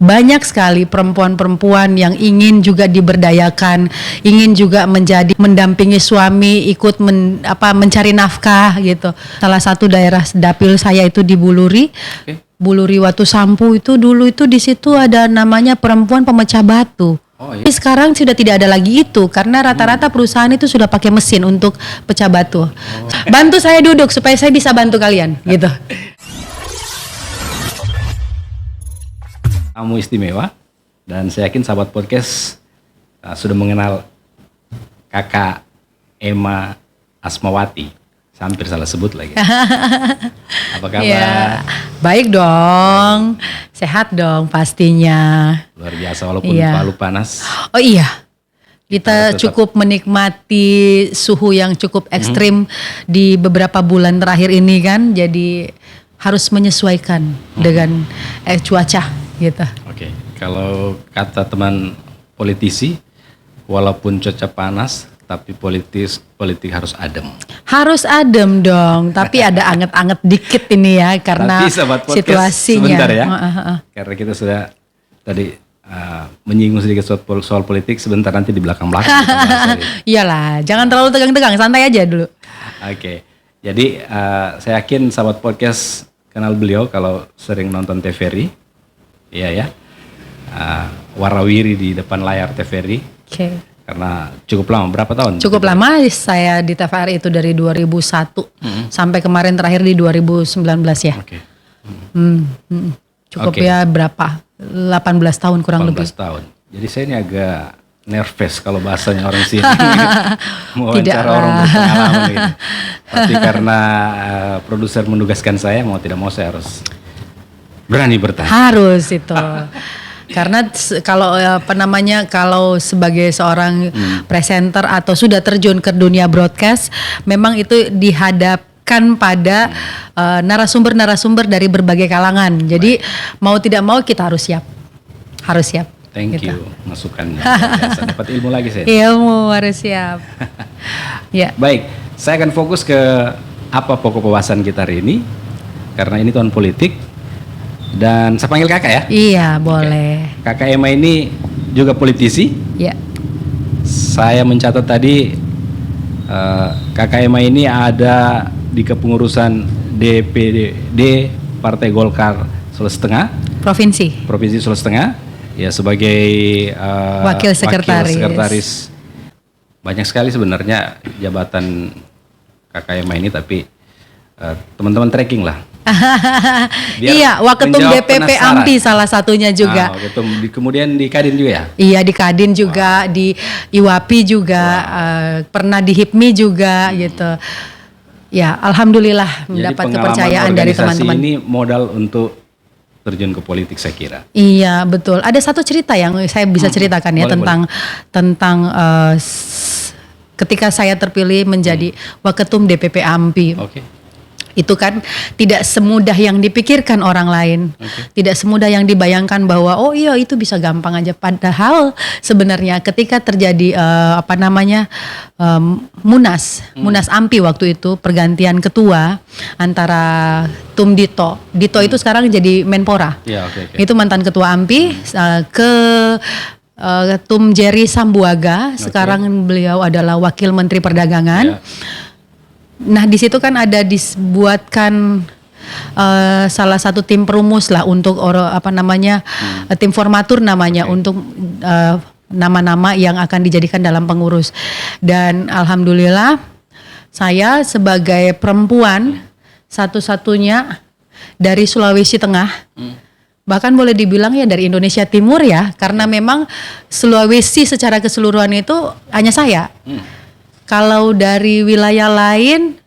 banyak sekali perempuan-perempuan yang ingin juga diberdayakan, ingin juga mendampingi suami, ikut mencari nafkah gitu. Salah satu daerah dapil saya itu di Buluri. Okay. Buluri Watu Sampu itu dulu itu di situ ada namanya perempuan pemecah batu. Oh, iya. Sekarang sudah tidak ada lagi itu karena rata-rata perusahaan itu sudah pakai mesin untuk pecah batu. Bantu saya duduk supaya saya bisa bantu kalian gitu. Kamu istimewa dan saya yakin sahabat podcast sudah mengenal Kakak Emma Asmawati. Hampir salah sebut lagi. Apa kabar? Ya, baik dong, sehat dong pastinya. Luar biasa walaupun Palu panas. Oh iya, kita cukup menikmati suhu yang cukup ekstrim di beberapa bulan terakhir ini kan. Jadi harus menyesuaikan dengan cuaca gitu. Oke, kalau kata teman politisi, walaupun cuaca panas, tapi politik harus adem. Harus adem dong, tapi ada anget-anget dikit ini ya karena situasinya. Sebentar ya, karena kita sudah tadi menyinggung sedikit soal politik, sebentar nanti di belakang-belakang. Iyalah, jangan terlalu tegang-tegang, santai aja dulu. Oke, jadi saya yakin sahabat podcast kenal beliau kalau sering nonton TVRI, iya ya, warawiri di depan layar TVRI. Oke. Karena cukup lama, berapa tahun? Cukup lama, saya di TVRI itu dari 2001 sampai kemarin terakhir di 2019 ya. Oke. Cukup ya berapa? 18 tahun kurang lebih. 18 tahun. Jadi saya ini agak nervous kalau bahasanya orang sini. Mau wawancara orang berpengalaman gitu. Tapi karena produser menugaskan saya, mau tidak mau saya harus berani bertanya. Harus itu. Karena kalau sebagai seorang presenter atau sudah terjun ke dunia broadcast, memang itu dihadapkan pada narasumber-narasumber dari berbagai kalangan. Jadi mau tidak mau kita harus siap. Thank you masukannya. Dapat ilmu lagi saya. Ilmu harus siap. Ya. Baik, saya akan fokus ke apa pokok pembahasan kita hari ini. Karena ini tahun politik. Dan saya panggil kakak ya? Iya, boleh. Kakak Emma ini juga politisi. Iya. Saya mencatat tadi kakak Emma ini ada di kepengurusan DPD Partai Golkar Sulawesi Tengah. Provinsi Sulawesi Tengah. Ya sebagai wakil sekretaris. Banyak sekali sebenarnya jabatan kakak Emma ini, tapi teman-teman tracking lah. Iya, Waketum DPP AMPI salah satunya juga. Kemudian di Kadin juga ya? Iya, di Kadin juga, di IWAPI juga, pernah di HIPMI juga gitu. Ya, alhamdulillah mendapat kepercayaan dari teman-teman. Ini modal untuk terjun ke politik saya kira. Iya, betul. Ada satu cerita yang saya bisa ceritakan ya tentang ketika saya terpilih menjadi Waketum DPP AMPI. Oke. Itu kan tidak semudah yang dipikirkan orang lain, tidak semudah yang dibayangkan bahwa oh iya itu bisa gampang aja. Padahal sebenarnya ketika terjadi Munas AMPI waktu itu pergantian ketua antara Tum Dito itu sekarang jadi Menpora, itu mantan ketua AMPI ke Tum Jerry Sambuaga, sekarang beliau adalah wakil Menteri Perdagangan. Nah di situ kan ada dibuatkan salah satu tim perumus lah untuk tim formatur namanya untuk nama-nama yang akan dijadikan dalam pengurus. Dan alhamdulillah saya sebagai perempuan satu-satunya dari Sulawesi Tengah, bahkan boleh dibilang ya dari Indonesia Timur ya, karena memang Sulawesi secara keseluruhan itu hanya saya. Kalau dari wilayah lain,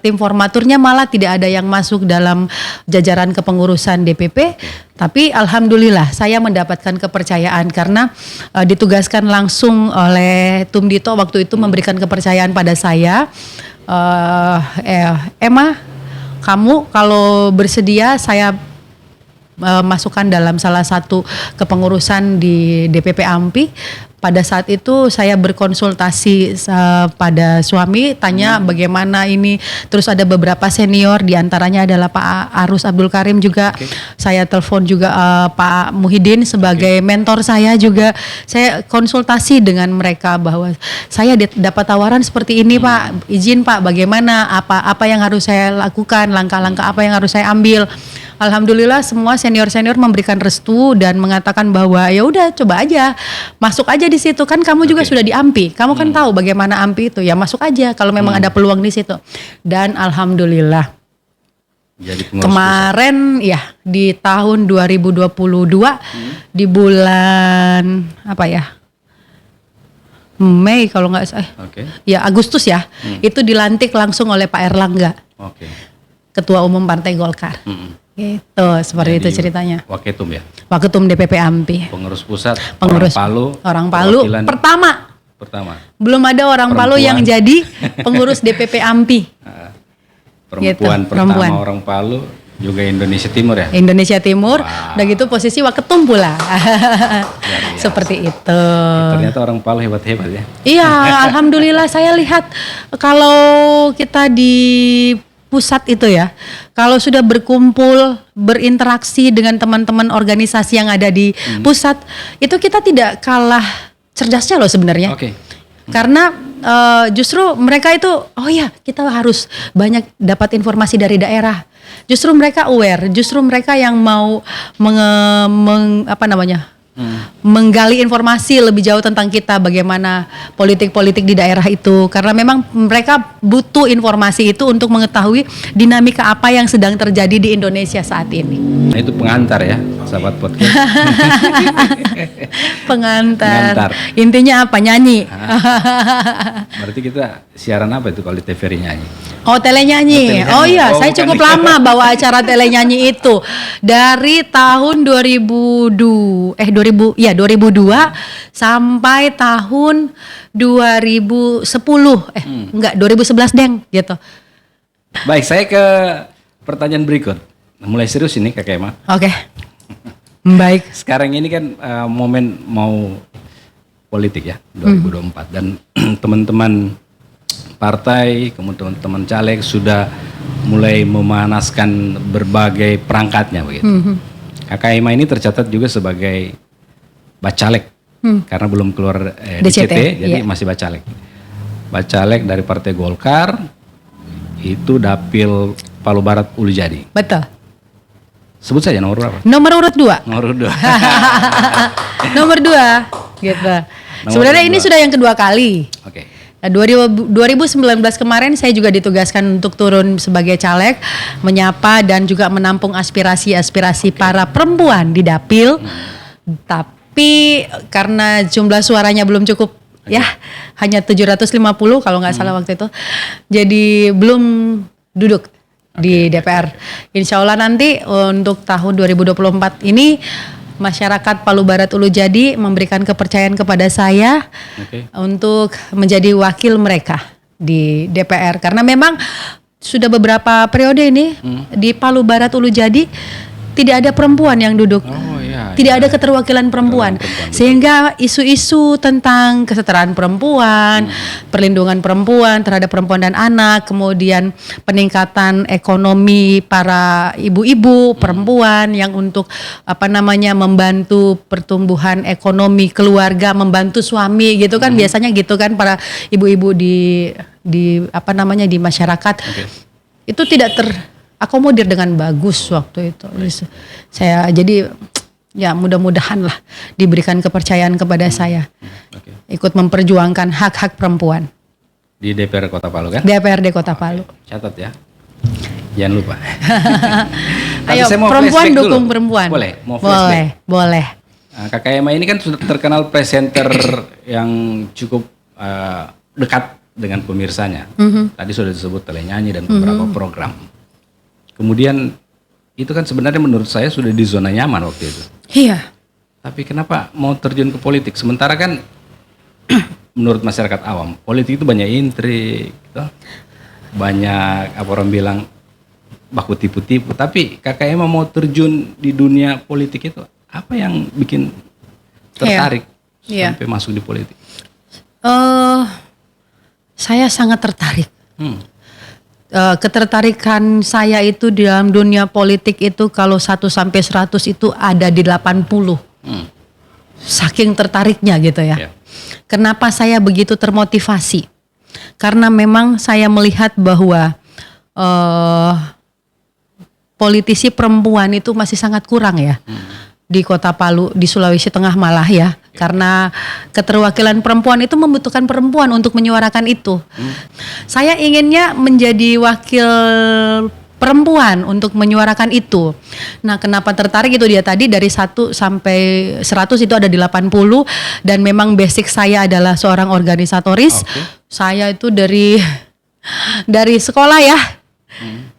tim formaturnya malah tidak ada yang masuk dalam jajaran kepengurusan DPP. Tapi alhamdulillah saya mendapatkan kepercayaan karena ditugaskan langsung oleh Tum Dito waktu itu memberikan kepercayaan pada saya. Emma, kamu kalau bersedia saya masukkan dalam salah satu kepengurusan di DPP AMPI. pada saat itu saya berkonsultasi pada suami, tanya bagaimana ini. Terus ada beberapa senior, diantaranya adalah Pak Arus Abdul Karim juga. Saya telepon juga Pak Muhyiddin sebagai mentor saya juga. Saya konsultasi dengan mereka bahwa saya dapat tawaran seperti ini Pak, izin Pak, bagaimana, apa yang harus saya lakukan, langkah-langkah apa yang harus saya ambil. Alhamdulillah semua senior-senior memberikan restu dan mengatakan bahwa ya udah coba aja, masuk aja di situ, kan kamu juga sudah di AMPI, kamu kan tahu bagaimana AMPI itu, ya masuk aja kalau memang ada peluang di situ. Dan alhamdulillah jadi kemarin ya di tahun 2022 di bulan apa ya, Mei kalau nggak salah, ya Agustus ya, itu dilantik langsung oleh Pak Erlangga, Ketua Umum Partai Golkar. Gitu, seperti itu ceritanya. Waketum ya? Waketum DPP AMPI. Pengurus pusat, pengurus orang Palu pertama. Belum ada orang Palu yang jadi pengurus DPP AMPI. Perempuan gitu, pertama orang Palu, juga Indonesia Timur ya? Indonesia Timur, udah gitu posisi Waketum pula. Seperti itu. Ternyata orang Palu hebat-hebat ya? Iya, alhamdulillah saya lihat kalau kita di pusat itu ya, kalau sudah berkumpul, berinteraksi dengan teman-teman organisasi yang ada di pusat, itu kita tidak kalah cerdasnya loh sebenarnya. Karena justru mereka itu, oh ya kita harus banyak dapat informasi dari daerah. Justru mereka aware, justru mereka yang mau menggali informasi lebih jauh tentang kita, bagaimana politik-politik di daerah itu, karena memang mereka butuh informasi itu untuk mengetahui dinamika apa yang sedang terjadi di Indonesia saat ini. Nah, itu pengantar ya, sahabat podcast. pengantar. Intinya apa? Nyanyi. Berarti kita siaran apa itu kalau di TVRI nyanyi? Oh, telenyanyi. Oh iya, saya cukup lama bawa acara telenyanyi itu. Dari tahun 2002 sampai tahun 2010. Enggak, 2011 deng gitu. Baik, saya ke pertanyaan berikut. Mulai serius ini Kak Ema. Oke. Baik. Sekarang ini kan momen mau politik ya, 2024, dan teman-teman partai, kemudian teman-teman caleg sudah mulai memanaskan berbagai perangkatnya begitu. Kakak Ema ini tercatat juga sebagai bacalek karena belum keluar DCT, jadi masih bacalek. Bacalek dari Partai Golkar, itu Dapil Palu Barat Ulu Jadi. Betul. Sebut saja nomor berapa? Nomor urut 2. Nomor urut 2. Nomor 2 gitu. Sebenarnya ini sudah yang kedua kali. 2019 kemarin saya juga ditugaskan untuk turun sebagai caleg, menyapa dan juga menampung aspirasi-aspirasi para perempuan di Dapil. Tapi karena jumlah suaranya belum cukup ya, hanya 750 kalau nggak salah waktu itu. Jadi belum duduk di DPR. Insya Allah nanti untuk tahun 2024 ini masyarakat Palu Barat Ulu Jadi memberikan kepercayaan kepada saya untuk menjadi wakil mereka di DPR, karena memang sudah beberapa periode ini di Palu Barat Ulu Jadi tidak ada perempuan yang duduk. Tidak ada keterwakilan perempuan. Sehingga isu-isu tentang kesetaraan perempuan, perlindungan perempuan terhadap perempuan dan anak, kemudian peningkatan ekonomi para ibu-ibu perempuan yang untuk membantu pertumbuhan ekonomi keluarga, membantu suami gitu kan, biasanya gitu kan para ibu-ibu di masyarakat. Itu tidak terakomodir dengan bagus waktu itu. Saya jadi ya mudah-mudahan lah diberikan kepercayaan kepada saya ikut memperjuangkan hak-hak perempuan di DPR Kota Palu kan? DPRD Kota Palu. Catat ya, jangan lupa. Ayo perempuan dukung perempuan. Boleh, mau flashback? Boleh. Kakak Ema ini kan sudah terkenal presenter yang cukup dekat dengan pemirsanya. Tadi sudah disebut telenyanyi dan beberapa program. Kemudian itu kan sebenarnya menurut saya sudah di zona nyaman waktu itu. Iya. Tapi kenapa mau terjun ke politik? Sementara kan menurut masyarakat awam, politik itu banyak intrik, gitu. Banyak orang bilang baku tipu-tipu. Tapi Kakak Ema mau terjun di dunia politik itu, apa yang bikin tertarik? sampai masuk di politik? Saya sangat tertarik. Ketertarikan saya itu dalam dunia politik itu kalau 1 sampai 100 itu ada di 80. Saking tertariknya gitu ya. Kenapa saya begitu termotivasi? Karena memang saya melihat bahwa politisi perempuan itu masih sangat kurang ya. Di Kota Palu, di Sulawesi Tengah malah ya. Karena keterwakilan perempuan itu membutuhkan perempuan untuk menyuarakan itu. Saya inginnya menjadi wakil perempuan untuk menyuarakan itu. Nah, kenapa tertarik itu dia tadi dari 1 sampai 100 itu ada di 80 dan memang basic saya adalah seorang organisatoris. Saya itu dari sekolah ya.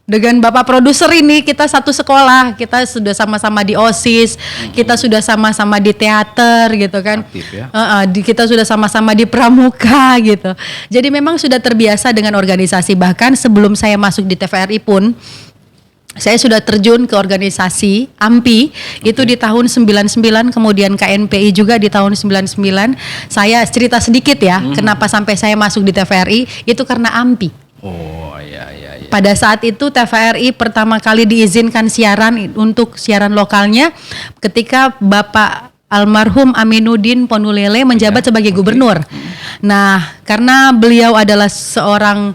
Dengan Bapak produser ini kita satu sekolah, kita sudah sama-sama di OSIS, kita sudah sama-sama di teater gitu kan. Aktif ya. Kita sudah sama-sama di pramuka gitu. Jadi memang sudah terbiasa dengan organisasi. Bahkan sebelum saya masuk di TVRI pun saya sudah terjun ke organisasi AMPI itu di tahun 99, kemudian KNPI juga di tahun 99. Saya cerita sedikit ya, kenapa sampai saya masuk di TVRI itu karena AMPI. Oh iya. Pada saat itu TVRI pertama kali diizinkan siaran untuk siaran lokalnya ketika Bapak almarhum Aminuddin Ponulele menjabat sebagai gubernur. Nah, karena beliau adalah seorang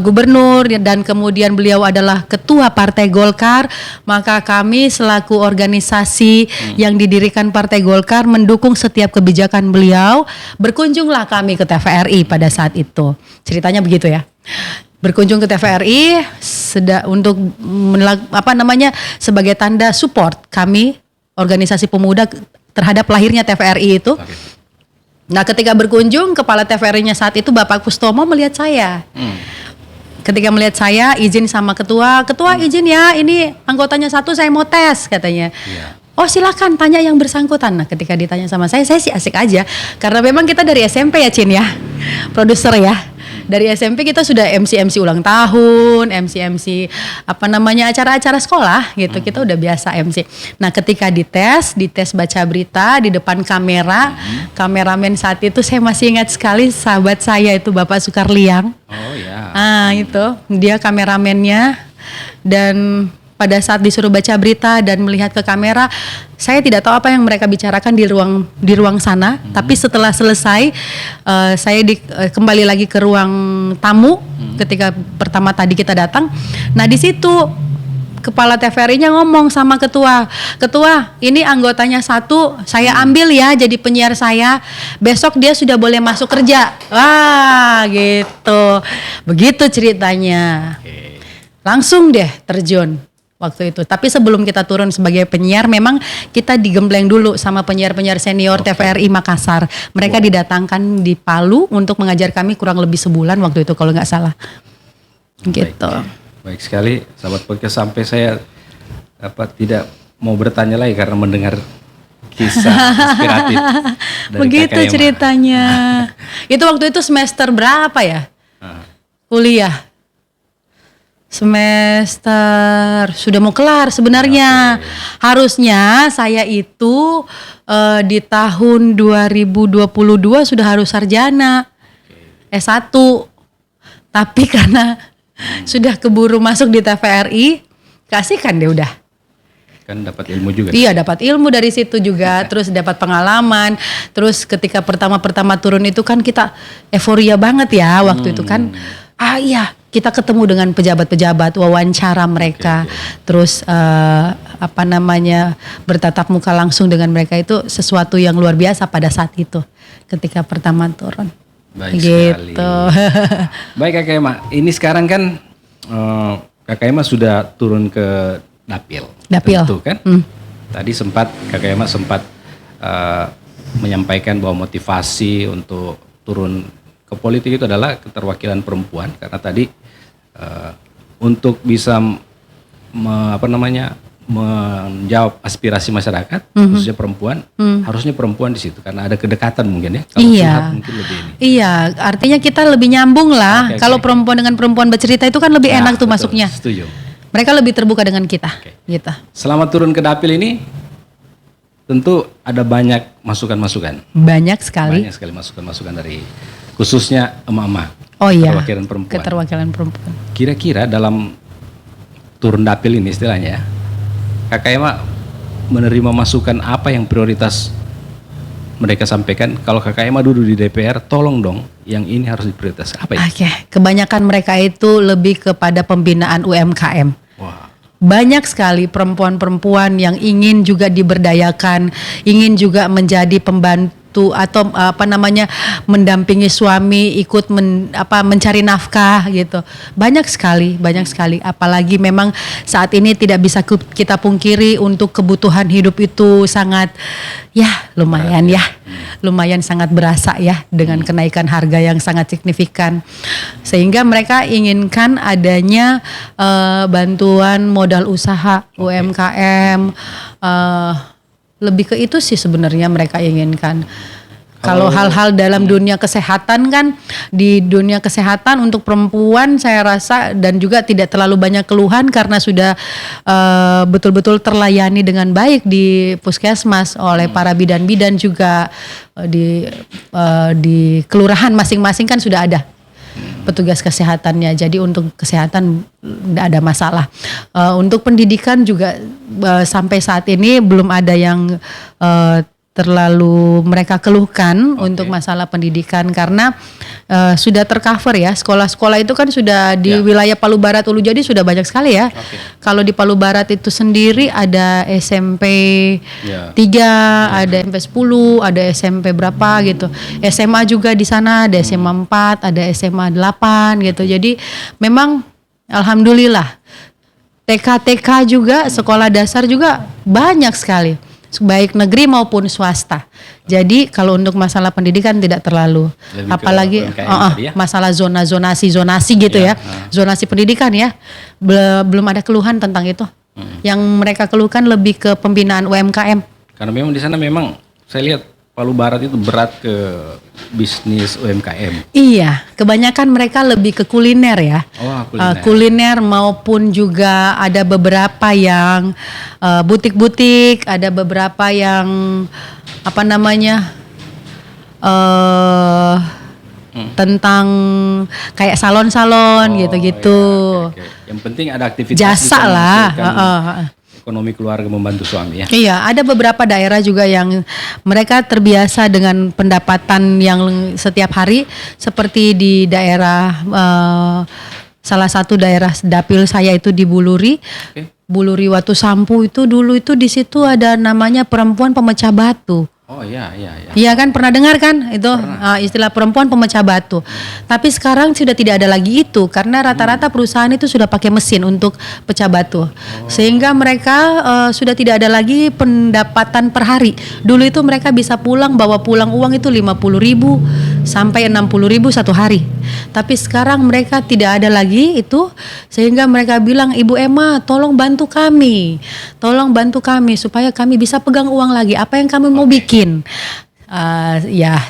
gubernur dan kemudian beliau adalah ketua Partai Golkar, maka kami selaku organisasi yang didirikan Partai Golkar mendukung setiap kebijakan beliau. Berkunjunglah kami ke TVRI pada saat itu. Ceritanya begitu ya. Berkunjung ke TVRI untuk sebagai tanda support kami organisasi pemuda terhadap lahirnya TVRI itu. Nah, ketika berkunjung, kepala TVRI-nya saat itu Bapak Kustomo melihat saya. Ketika melihat saya, izin sama ketua izin ya, ini anggotanya 1 saya mau tes katanya. Oh silakan tanya yang bersangkutan. Nah, ketika ditanya sama saya sih asik aja karena memang kita dari SMP ya Cin ya, produser ya. Dari SMP kita sudah MC ulang tahun, MC acara-acara sekolah gitu. Kita udah biasa MC. Nah, ketika dites baca berita di depan kamera, kameramen saat itu saya masih ingat sekali sahabat saya itu Bapak Sukarliang. Oh ya. Itu dia kameramennya dan pada saat disuruh baca berita dan melihat ke kamera, saya tidak tahu apa yang mereka bicarakan di ruang sana. Tapi setelah selesai, saya kembali lagi ke ruang tamu ketika pertama tadi kita datang. Nah di situ kepala TVRI-nya ngomong sama ketua, ini anggotanya 1, saya ambil ya jadi penyiar saya. Besok dia sudah boleh masuk kerja. Wah gitu, begitu ceritanya. Langsung deh terjun. Waktu itu, tapi sebelum kita turun sebagai penyiar, memang kita digembleng dulu sama penyiar-penyiar senior TVRI Makassar. Mereka didatangkan di Palu untuk mengajar kami kurang lebih sebulan waktu itu kalau nggak salah. Gitu. Baik sekali, sahabat podcast, sampai saya tidak mau bertanya lagi karena mendengar kisah inspiratif. Begitu ceritanya. Itu waktu itu semester berapa ya? Kuliah. Semester sudah mau kelar sebenarnya. Harusnya saya itu di tahun 2022 sudah harus sarjana S1. Tapi karena sudah keburu masuk di TVRI, kasihkan deh udah. Kan dapat ilmu juga. Iya, dapat ilmu dari situ juga, terus dapat pengalaman. Terus ketika pertama turun itu kan kita euforia banget ya waktu itu kan. Iya, kita ketemu dengan pejabat-pejabat, wawancara mereka, terus bertatap muka langsung dengan mereka, itu sesuatu yang luar biasa pada saat itu ketika pertama turun. Baik gitu. Sekali. Baik Kakak Emma, ini sekarang kan Kakak Emma sudah turun ke Dapil. Tentu kan? Tadi Kakak Emma sempat menyampaikan bahwa motivasi untuk turun ke politik itu adalah keterwakilan perempuan, karena tadi untuk bisa menjawab aspirasi masyarakat, khususnya perempuan, harusnya perempuan di situ karena ada kedekatan mungkin ya. Kalau curhat mungkin lebih ini. Iya, artinya kita lebih nyambung lah. Kalau perempuan dengan perempuan bercerita itu kan lebih enak tuh betul, masuknya. Setuju. Mereka lebih terbuka dengan kita. Gitu. Selamat turun ke Dapil ini. tentu ada banyak masukan-masukan. Banyak sekali. Banyak sekali masukan-masukan dari khususnya emak-emak. Oh iya. Keterwakilan perempuan. Kira-kira dalam turun dapil ini istilahnya, Kakak Emma menerima masukan apa yang prioritas mereka sampaikan? Kalau Kakak Emma duduk di DPR, tolong dong yang ini harus diprioritas. Apa itu? Oke, kebanyakan mereka itu lebih kepada pembinaan UMKM. Wah. Banyak sekali perempuan-perempuan yang ingin juga diberdayakan, ingin juga menjadi pembantu atau mendampingi suami, ikut mencari nafkah gitu. Banyak sekali. Apalagi memang saat ini tidak bisa kita pungkiri untuk kebutuhan hidup itu sangat lumayan sangat berasa ya dengan kenaikan harga yang sangat signifikan. Sehingga mereka inginkan adanya bantuan modal usaha UMKM, lebih ke itu sih sebenarnya mereka inginkan. Kalau hal-hal dalam dunia kesehatan kan, di dunia kesehatan untuk perempuan saya rasa dan juga tidak terlalu banyak keluhan karena sudah betul-betul terlayani dengan baik di puskesmas oleh para bidan-bidan juga di kelurahan masing-masing kan sudah ada petugas kesehatannya. Jadi untuk kesehatan tidak ada masalah. Untuk pendidikan juga sampai saat ini belum ada yang terlalu mereka keluhkan untuk masalah pendidikan karena sudah tercover ya. Sekolah-sekolah itu kan sudah di wilayah Palu Barat, Ulu Jadi sudah banyak sekali ya. Kalau di Palu Barat itu sendiri ada SMP 3, ada SMP 10, ada SMP berapa gitu. SMA juga di sana ada SMA 4, ada SMA 8 gitu. Jadi memang alhamdulillah TK juga, sekolah dasar juga banyak sekali. Baik negeri maupun swasta. Jadi kalau untuk masalah pendidikan tidak terlalu. Lebih apalagi masalah zonasi gitu ya. Zonasi pendidikan ya. Belum ada keluhan tentang itu. Yang mereka keluhkan lebih ke pembinaan UMKM. Karena memang di sana memang saya lihat Palu Barat itu berat ke bisnis UMKM. Iya, kebanyakan mereka lebih ke kuliner ya. Kuliner maupun juga ada beberapa yang butik-butik, ada beberapa yang tentang kayak salon-salon gitu-gitu. Yang penting ada aktivitas jasa lah. Ekonomi keluarga membantu suami ya. Iya, ada beberapa daerah juga yang mereka terbiasa dengan pendapatan yang setiap hari seperti di daerah salah satu daerah dapil saya itu di Buluri. Buluri Watu Sampu itu dulu itu di situ ada namanya perempuan pemecah batu. Oh iya. Iya kan, pernah dengar kan itu istilah perempuan pemecah batu. Tapi sekarang sudah tidak ada lagi itu karena rata-rata perusahaan itu sudah pakai mesin untuk pecah batu. Sehingga mereka sudah tidak ada lagi pendapatan per hari. Dulu itu mereka bisa bawa pulang uang itu 50.000 sampai 60.000 satu hari. Tapi sekarang mereka tidak ada lagi itu, sehingga mereka bilang, Ibu Emma tolong bantu kami supaya kami bisa pegang uang lagi. Apa yang kami mau bikin?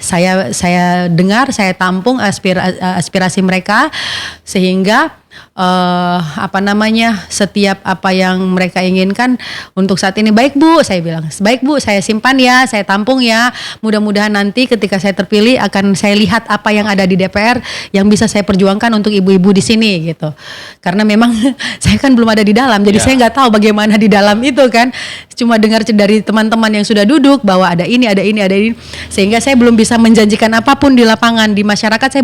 Saya dengar, saya tampung aspirasi mereka sehingga setiap apa yang mereka inginkan untuk saat ini baik Bu, saya bilang baik Bu, saya simpan ya, saya tampung ya, mudah-mudahan nanti ketika saya terpilih akan saya lihat apa yang ada di DPR yang bisa saya perjuangkan untuk ibu-ibu di sini gitu. Karena memang saya kan belum ada di dalam, jadi saya nggak tahu bagaimana di dalam itu kan, cuma dengar dari teman-teman yang sudah duduk bahwa ada ini, sehingga saya belum bisa menjanjikan apapun di lapangan, di masyarakat saya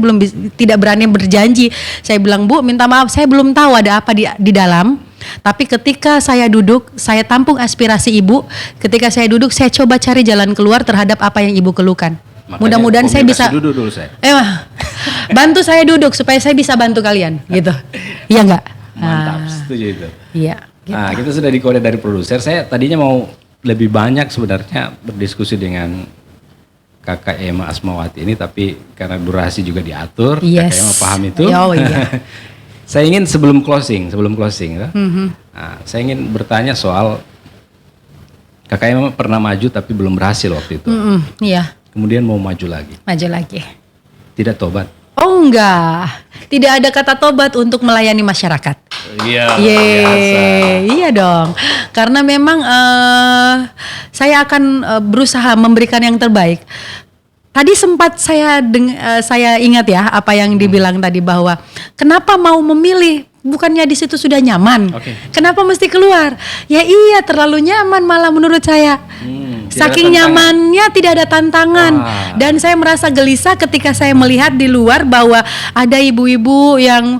tidak berani berjanji. Saya bilang Bu, minta maaf, saya belum tahu ada apa di dalam. Tapi ketika saya duduk, saya tampung aspirasi ibu. Ketika saya duduk, saya coba cari jalan keluar terhadap apa yang ibu keluhkan. Mudah-mudahan saya bisa dulu saya. Bantu saya duduk supaya saya bisa bantu kalian, gitu. Iya enggak? Mantap, setuju itu. Iya. Gitu. Nah, kita sudah dikode dari produser. Saya tadinya mau lebih banyak sebenarnya berdiskusi dengan Kakak Emma Asmawati ini, tapi karena durasi juga diatur, Kakak Emma paham itu. Iya. Saya ingin sebelum closing, nah, saya ingin bertanya soal Kakak Emma pernah maju tapi belum berhasil waktu itu. Iya. Kemudian mau maju lagi. Maju lagi. Tidak tobat. Oh enggak, tidak ada kata tobat untuk melayani masyarakat. Iya, biasa. Iya dong, karena memang saya akan berusaha memberikan yang terbaik. Tadi sempat saya ingat ya apa yang dibilang tadi, bahwa kenapa mau memilih, bukannya di situ sudah nyaman, kenapa mesti keluar? Ya iya, terlalu nyaman malah menurut saya. Saking nyamannya tidak ada tantangan. Dan saya merasa gelisah ketika saya melihat di luar bahwa ada ibu-ibu yang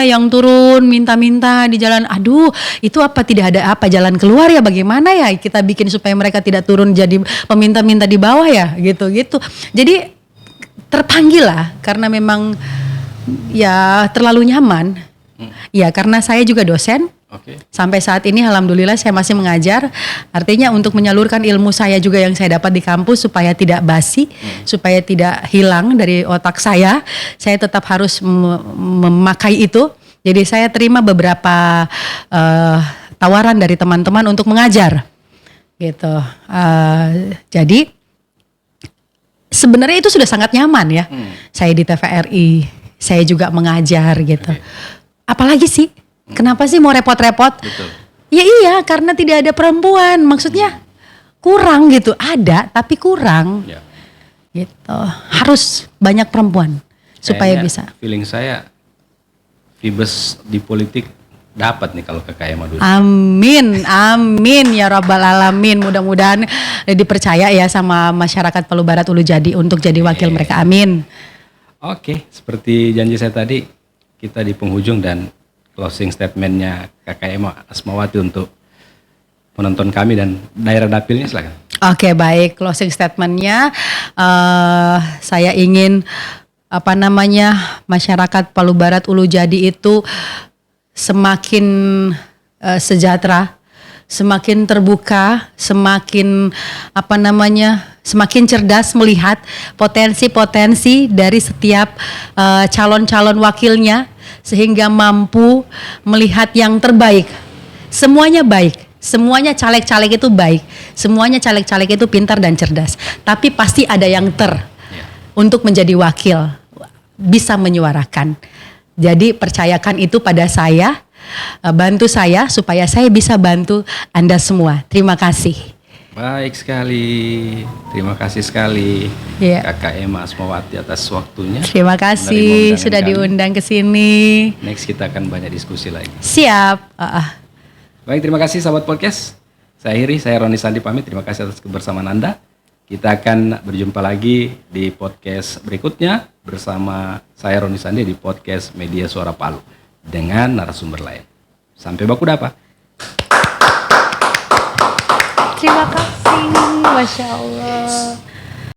yang turun minta-minta di jalan. Aduh, itu apa tidak ada apa jalan keluar ya? Bagaimana ya kita bikin supaya mereka tidak turun jadi peminta-minta di bawah ya? Gitu-gitu. Jadi terpanggil lah, karena memang ya terlalu nyaman. Ya karena saya juga dosen. Sampai saat ini alhamdulillah saya masih mengajar. Artinya untuk menyalurkan ilmu saya juga yang saya dapat di kampus supaya tidak basi, supaya tidak hilang dari otak saya tetap harus memakai itu. Jadi saya terima beberapa tawaran dari teman-teman untuk mengajar. Gitu. Jadi sebenarnya itu sudah sangat nyaman ya. Saya di TVRI, saya juga mengajar gitu. Apalagi sih? Kenapa sih mau repot-repot? Betul. Ya iya, karena tidak ada perempuan. Maksudnya kurang gitu. Ada tapi kurang. Ya. Gitu. Harus banyak perempuan supaya bisa. Feeling saya Vibes di politik dapat nih kalau KKM dulu. Amin ya Rabbal Alamin. Mudah-mudahan dipercaya ya sama masyarakat Palu Barat Ulu Jadi untuk jadi wakil mereka. Amin. Oke, seperti janji saya tadi, kita di penghujung dan closing statementnya KKM Asmawati untuk penonton kami dan daerah dapilnya, silakan. Oke, baik, closing statementnya saya ingin masyarakat Palu Barat Ulu Jadi itu semakin sejahtera, semakin terbuka, semakin semakin cerdas melihat potensi-potensi dari setiap calon-calon wakilnya, sehingga mampu melihat yang terbaik. Semuanya baik, semuanya caleg-caleg itu baik, semuanya caleg-caleg itu pintar dan cerdas. Tapi pasti ada yang untuk menjadi wakil, bisa menyuarakan. Jadi percayakan itu pada saya, bantu saya supaya saya bisa bantu Anda semua. Terima kasih. Baik sekali, terima kasih sekali KKM Asmawati atas waktunya. Terima kasih sudah diundang ke sini. Next kita akan banyak diskusi lagi. Siap. Baik, terima kasih sahabat podcast. Saya Roni Sandi pamit. Terima kasih atas kebersamaan Anda. Kita akan berjumpa lagi di podcast berikutnya bersama saya Roni Sandi di podcast Media Suara Palu dengan narasumber lain. Sampai baku dapa. Terima kasih, Masya Allah.